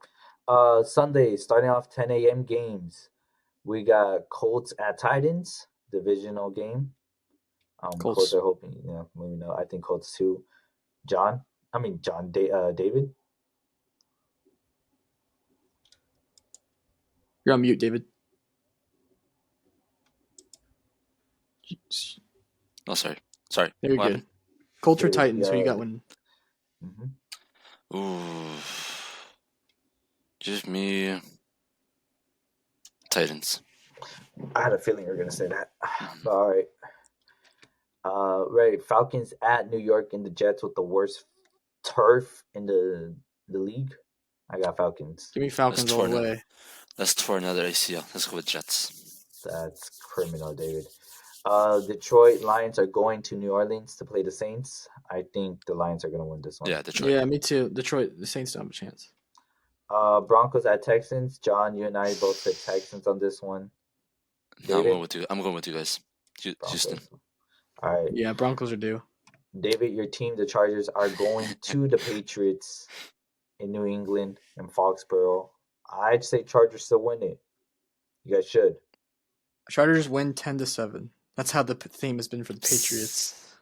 Sunday, starting off 10 a.m. games. We got Colts at Titans, divisional game. Colts are hoping, maybe no. I think Colts too. David. You're on mute, David. Oh, sorry. There you go. Colts or Titans, who you got winning? Mm-hmm. Ooh. Give me Titans. I had a feeling you were going to say that. All right. Right. Falcons at New York and the Jets with the worst turf in the league. I got Falcons. Give me Falcons all the way. Let's tour another ACL. Let's go with Jets. That's criminal, David. Detroit Lions are going to New Orleans to play the Saints. I think the Lions are going to win this one. Yeah, Detroit. Yeah, me too. Detroit, the Saints don't have a chance. Broncos at Texans. John, you and I both said Texans on this one. No, I'm going with you guys. Houston. All right. Yeah, Broncos are due. David, your team, the Chargers, are going to the Patriots in New England and Foxborough. I'd say Chargers still win it. You guys should. Chargers win 10-7. That's how the theme has been for the Patriots.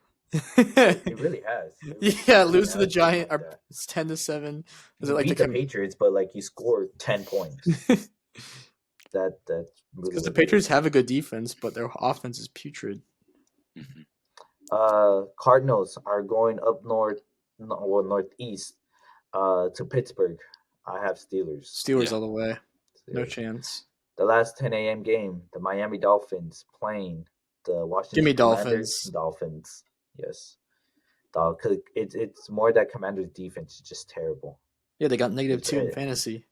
It really has. Lose to the Giants. It's 10-7. Is it like beat the Patriots, but like you score 10 points. That's really because the Patriots have a good defense, but their offense is putrid. Mm-hmm. Cardinals are going up north, northeast, to Pittsburgh. I have Steelers. Steelers Yeah. all the way. No Steelers. chance. The last 10 a.m. game, the Miami Dolphins playing the Give Washington me Commanders. Dolphins. Dolphins, yes. Because it's more that Commanders defense is just terrible. Yeah, they got -2 It's, in fantasy.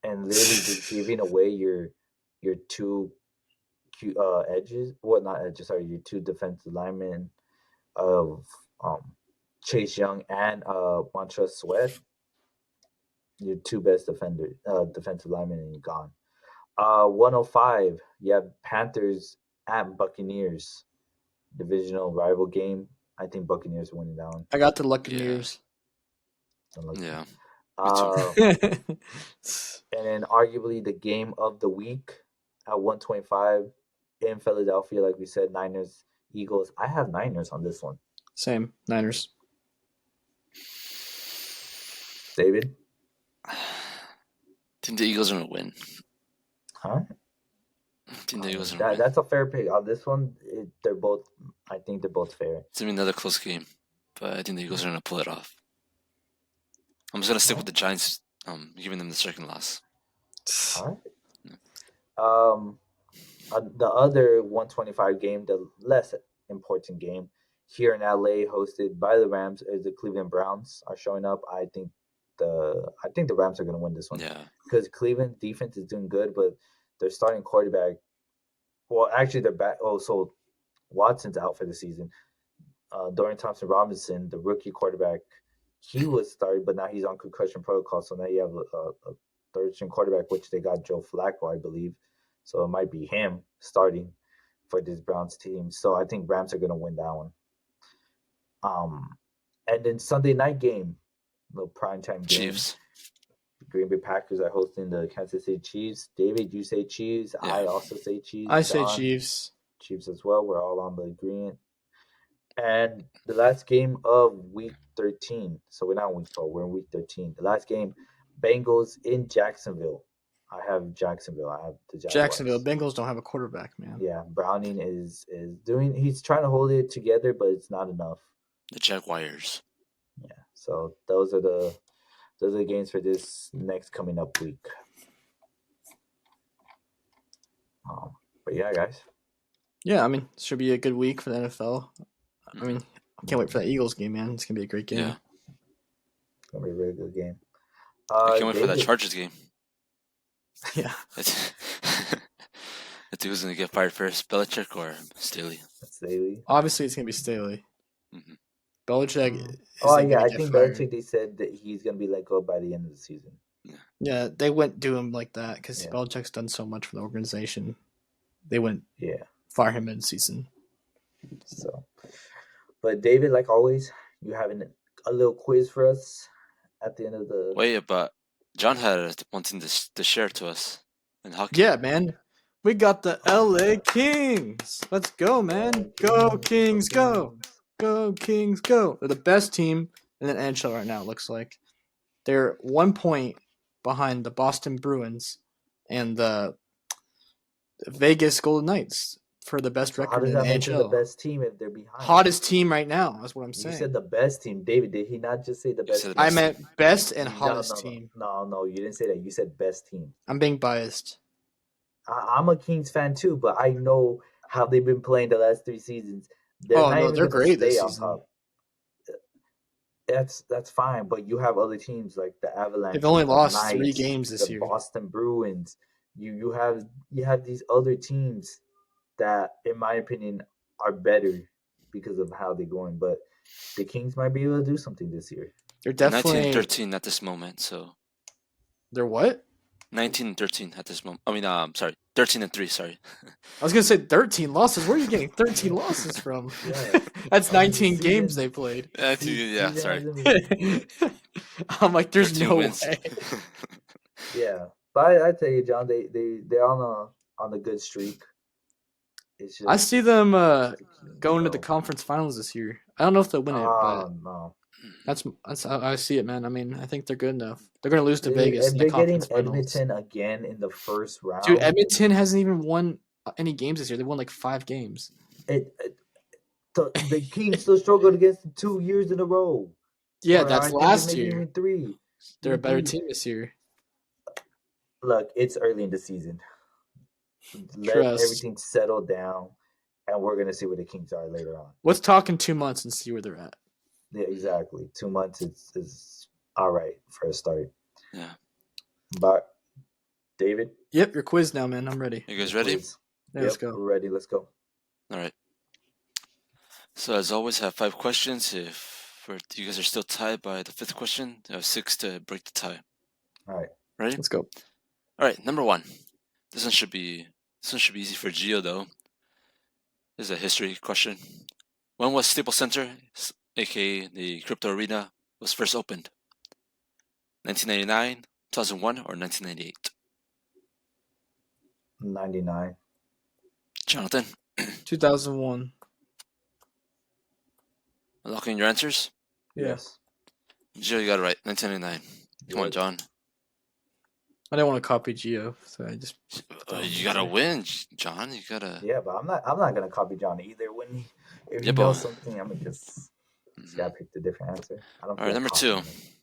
and literally just giving away your two edges. What not edges? Sorry, your two defensive linemen of Chase Young and Montrezl Sweat. Your two best defensive linemen, and gone. 105. You have Panthers at Buccaneers, divisional rival game. I think Buccaneers winning that one. I got the Buccaneers. Yeah. Me too. And then arguably the game of the week at 125 in Philadelphia, like we said, Niners, Eagles. I have Niners on this one. Same. Niners. David? I think the Eagles are going to win. Huh? I think the Eagles are going to win. That's a fair pick. On this one, I think they're both fair. It's going to be another close game, but I think the Eagles are going to pull it off. I'm just going to stick with the Giants, giving them the second loss. All right. The other 125 game, the less important game here in LA, hosted by the Rams, is the Cleveland Browns are showing up. I think the Rams are going to win this one. Yeah. Because Cleveland defense is doing good, but their starting quarterback, well, actually they're back. Oh, so Watson's out for the season. Dorian Thompson-Robinson, the rookie quarterback, he was started, but now he's on concussion protocol. So now you have a third-string quarterback, which they got Joe Flacco, I believe. So it might be him starting for this Browns team. So I think Rams are going to win that one. And then Sunday night game, little primetime game. Chiefs. Green Bay Packers are hosting the Kansas City Chiefs. David, you say Chiefs. Yeah. I also say Chiefs. I say Chiefs. Chiefs as well. We're all on the agreement. And the last game of week 13. So we're not in week 12. We're in week 13. The last game, Bengals in Jacksonville. I have Jacksonville. I have the Jaguars. Jacksonville. Bengals don't have a quarterback, man. Yeah, Browning is doing. He's trying to hold it together, but it's not enough. The Jaguars. Yeah. So those are the games for this next coming up week. But yeah, guys. Yeah, I mean, it should be a good week for the NFL. I mean, I can't wait for that Eagles game, man. It's gonna be a great game. Yeah. It's gonna be a really good game. I can't wait for that Chargers game. Yeah. I think who's gonna get fired first, Belichick or Staley? Staley. Obviously, it's gonna be Staley. Mm-hmm. Belichick. Oh yeah, I think Belichick. They said that he's gonna be let go by the end of the season. Yeah, they wouldn't do him like that because Belichick's done so much for the organization. They wouldn't. Fire him mid-season. So, but David, like always, you having a little quiz for us at the end of the. Wait, but John had one thing to share to us in hockey. Yeah, man. We got the LA Kings. Let's go, man. Go Kings, go. Go Kings, go. They're the best team in the NHL right now, it looks like. They're 1 point behind the Boston Bruins and the Vegas Golden Knights for the best record in the NHL. How does that make them the best team if they're behind? Hottest team right now, that's what I'm saying. You said the best team. David, did he not just say the best team? I meant best and hottest team. No, you didn't say that. You said best team. I'm being biased. I'm a Kings fan too, but I know how they've been playing the last 3 seasons. They're great this season. That's fine, but you have other teams like the Avalanche. They've only lost Knights, 3 games this year. The Boston Bruins. You have these other teams that, in my opinion, are better because of how they're going. But the Kings might be able to do something this year. They're definitely 19-13 at this moment. So they're what? 19-13 at this moment. I mean, sorry, 13-3. Sorry. I was gonna say 13 losses. Where are you getting 13 losses from? That's 19 games they played. Yeah, sorry. I'm like, there's no way. Yeah, but I tell you, John, they're on a good streak. It's just, I see them going to the conference finals this year. I don't know if they'll win it, but no. That's how I see it, man. I mean, I think they're good enough. They're going to lose to Vegas. They're getting Edmonton again in the first round. Dude, Edmonton hasn't even won any games this year. They won like 5 games. The Kings still struggled against them 2 years in a row. Yeah, Or that's I think last maybe year. even three. They're a better team this year. Look, it's early in the season. Let Trust. everything settle down, and we're gonna see where the Kings are later on. Let's talk in 2 months and see where they're at. Yeah, exactly. 2 months is all right for a start. Yeah. But David, Yep, your quiz now, man. I'm ready. You guys ready? Yeah, let's Yep, go. we're ready. Let's go. All right. So as always, I have 5 questions. If you guys are still tied by the 5th question, I have 6 to break the tie. All right. Ready? Let's go. All right. Number 1. This one should be easy for Gio though. This is a history question. When was Staples Center, aka the Crypto Arena, was first opened? 1999, 2001, or 1998? 99. Jonathan, 2001. locking your answers? Yeah. Yes. Gio, you got it right. 1999. Come on, Yep. John. I didn't want to copy Gio, so I just. You gotta win, John. You gotta. Yeah, but I'm not gonna copy John either. When if Yeah, you know but- something, I'm gonna just gotta pick the different answer. I don't. All right, feel number 2. confident.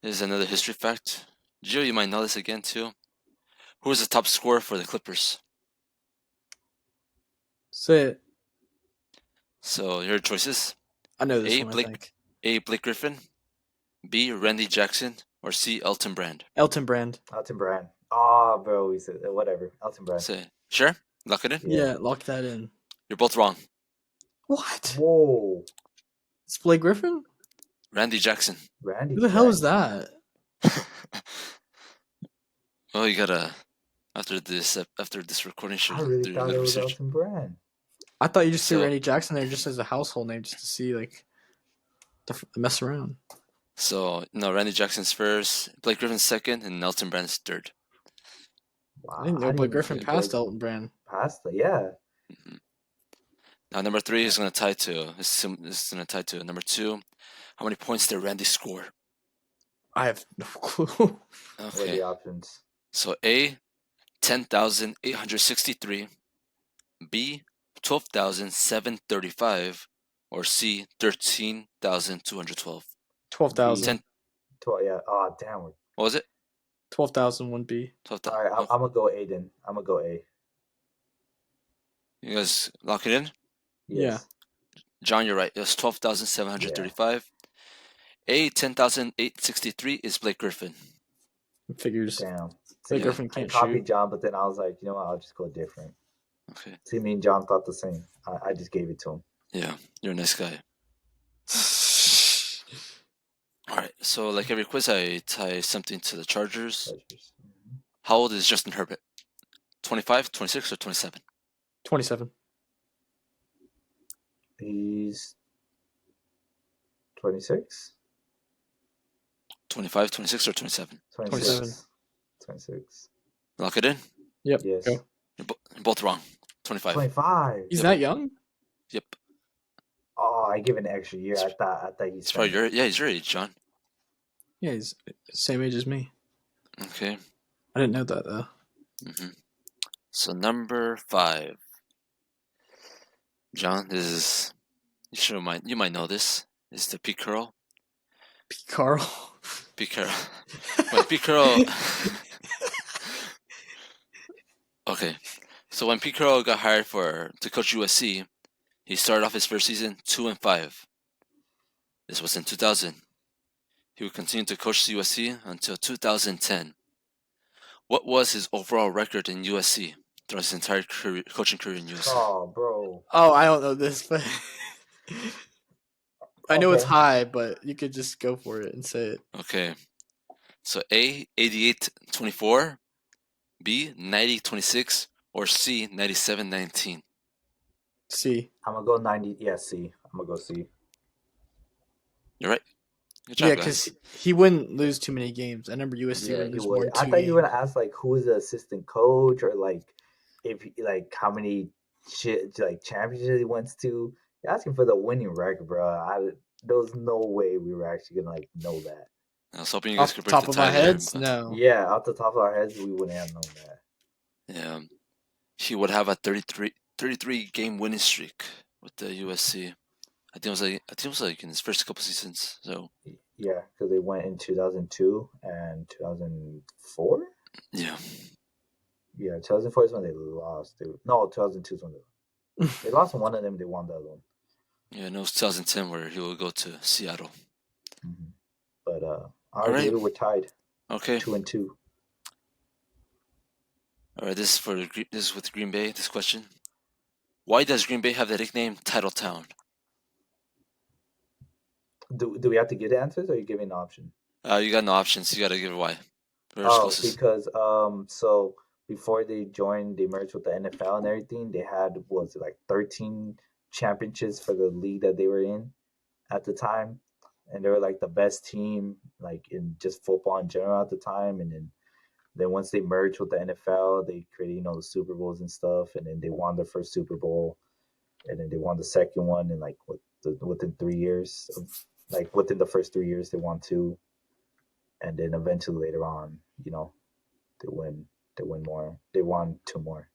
This is another history fact. Gio, you might know this again too. Who was the top scorer for the Clippers? Say it. So your choices: I know this A. one, I Blake, think. A. Blake Griffin, B. Randy Jackson, or C. Elton Brand. Elton Brand. Elton Brand. Oh, bro, he said whatever. Elton Brand. Say sure. Lock it in. Yeah, lock that in. You're both wrong. What? Whoa, It's Blake Griffin? Randy Jackson. Randy. Who the hell is Jackson. that? Well, you gotta after this recording should I really do thought your it was research. Elton Brand. I thought you just threw So- Randy Jackson there just as a household name, just to see like to mess around. So no, Randy Jackson's first, Blake Griffin's second, and Elton Brand's third. Wow, I didn't know Blake Griffin think passed Blake Elton Brand. passed it. Yeah. Now number 3 is gonna tie to this is gonna tie to number 2. How many points did Randy score? I have no clue. What are Okay. the options? So A, 10,863, B, 12,735, or C, 13,212. 12,000. 10, 12. Yeah. Oh, damn. what was it? 12,000 would be. 12,000. All right, I'm gonna go A then. I'm gonna go A. You guys lock it in? Yes. John, you're right. It was 12,735. A, 10,863 is Blake Griffin. Figures. Damn. Blake Yeah. Griffin I can't copied shoot. John, but then I was like, you know what? I'll just go different. Okay. See, me and John thought the same. I just gave it to him. Yeah, you're a nice guy. All right. So, like every quiz, I tie something to the Chargers. Pleasures. How old is Justin Herbert? 25, 26, or 27? 27. He's 26. 25, 26, or 27? 26. 26. Lock it in? Yep. Yes. Go. You're both wrong. 25. 25. He's that young? Yep. Oh, I give an extra year. I thought he's It's probably he's your age, John. Yeah, he's same age as me. Okay. I didn't know that though. So number 5. John, this is you might know this. It's the Pete Carroll. Pete Carl. Pete Carroll. When Pete Carroll. Okay. So when Pete Carroll got hired to coach USC, he started off his first season 2-5. This was in 2000. He would continue to coach USC until 2010. What was his overall record in USC throughout his entire coaching career in USC? Oh, bro. Oh, I don't know this, but I know it's Okay. high, but you could just go for it and say it. Okay. So A, 88-24, B, 90-26, or C, 97-19. C. I'm gonna go 90. Yeah, C. I'm gonna go C. You're right. Good job, Yeah, guys. because he wouldn't lose too many games. I remember USC Yeah, wouldn't he lose more would. than I 2 thought you were games. gonna ask like who is the assistant coach or like how many championships he went to. You're asking for the winning record, bro. There was no way we were actually gonna like know that. I was hoping you guys Off the could break top the of tie our there, heads, but- no. Yeah, off the top of our heads, we wouldn't have known that. Yeah. He would have a 33 game winning streak. with the USC. I think it was like in his first couple seasons. So yeah, because they went in 2002 and 2004. yeah. Yeah, 2004 is when they lost. 2002 is when they lost one of them. They won the other one. Yeah, no, it was 2010 where he will go to Seattle. Mm-hmm. But all right, David, we're tied. Okay. 2-2. All right, this is with Green Bay. This question: why does Green Bay have the nickname Title Town? Do we have to give the answers, or are you giving an option? You got no options. You got to give it why. Because so before they merged with the NFL and everything, they had was it like 13 championships for the league that they were in at the time, and they were like the best team like in just football in general at the time. And then once they merged with the NFL, they created the Super Bowls and stuff, and then they won their first Super Bowl, and then they won the second one in like within 3 years, like within the first 3 years they won two, and then eventually later on, they win more. They won two more.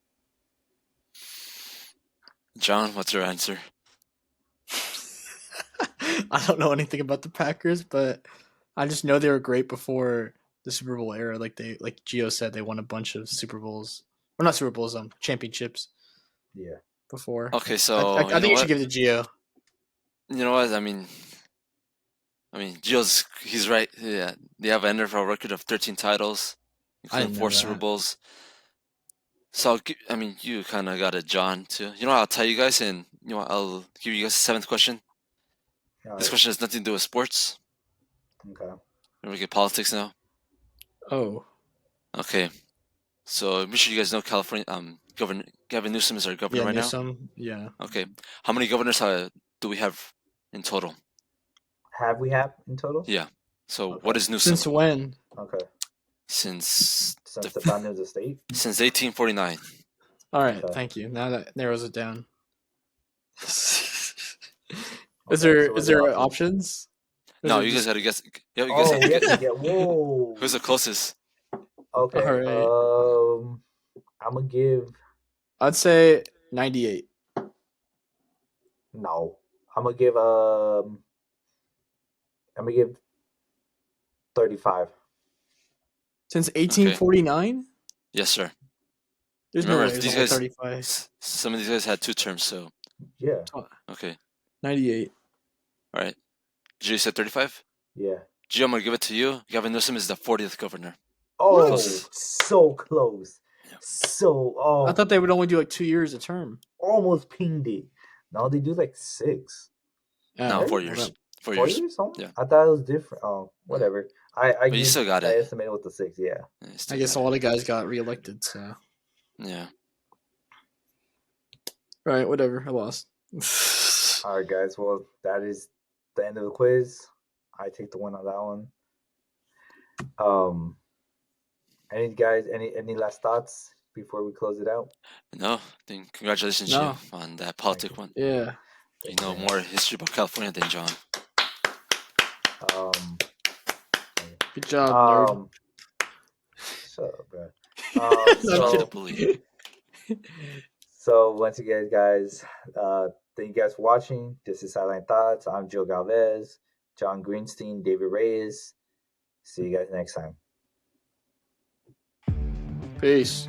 John, what's your answer? I don't know anything about the Packers, but I just know they were great before the Super Bowl era. Like Gio said, they won a bunch of Super Bowls. Well, not Super Bowls, championships. Yeah. Before. Okay, so I think you should give it to Gio. You know what? I mean, Gio's he's right. Yeah, they have an NFL record of 13 titles, including 4 Super Bowls. So you kind of got a John too. I'll tell you guys, and I'll give you guys a 7th question. This question has nothing to do with sports. Okay. We get politics now. Oh. Okay. So make sure you guys know California. Governor Gavin Newsom is our governor right now. Yeah. Okay. How many governors do we have in total? Have we had in total? Yeah. So what is Newsom? Since when? Okay. Since the founding of the state? Since 1849. All right. Okay. Thank you. Now that narrows it down. Is there options? No, you guys got to guess. Yeah, you guys have to get. Whoa. Who's the closest? Okay. Right. I'm gonna give. I'd say 98. No, I'm gonna give. I'm gonna give 35. Since 1849. Okay. Yes, sir. There's Remember, no way these guys. 35. Some of these guys had 2 terms, so. Yeah. Okay. 98. All right. Gio said 35? Yeah. Gio, I'm going to give it to you. Gavin Newsom is the 40th governor. Oh, so close. Yeah. I thought they would only do like 2 years a term. Almost pinged it. No, they do like 6. No, 4 years. 4 years? Oh, yeah. I thought it was different. Oh, whatever. But you still got it. I estimated with the 6, yeah. I guess a lot of guys got reelected, so. Yeah. Right, whatever. I lost. All right, guys. Well, that is the end of the quiz. I take the win on that one. Any last thoughts before we close it out? No, I think congratulations Gio, on that politic one. Yeah. You know more history about California than John. Good job, nerd. Shut up, bro. So once again, guys, thank you guys for watching. This is Sideline Thoughts. I'm Joe Galvez, John Greenstein, David Reyes. See you guys next time. Peace.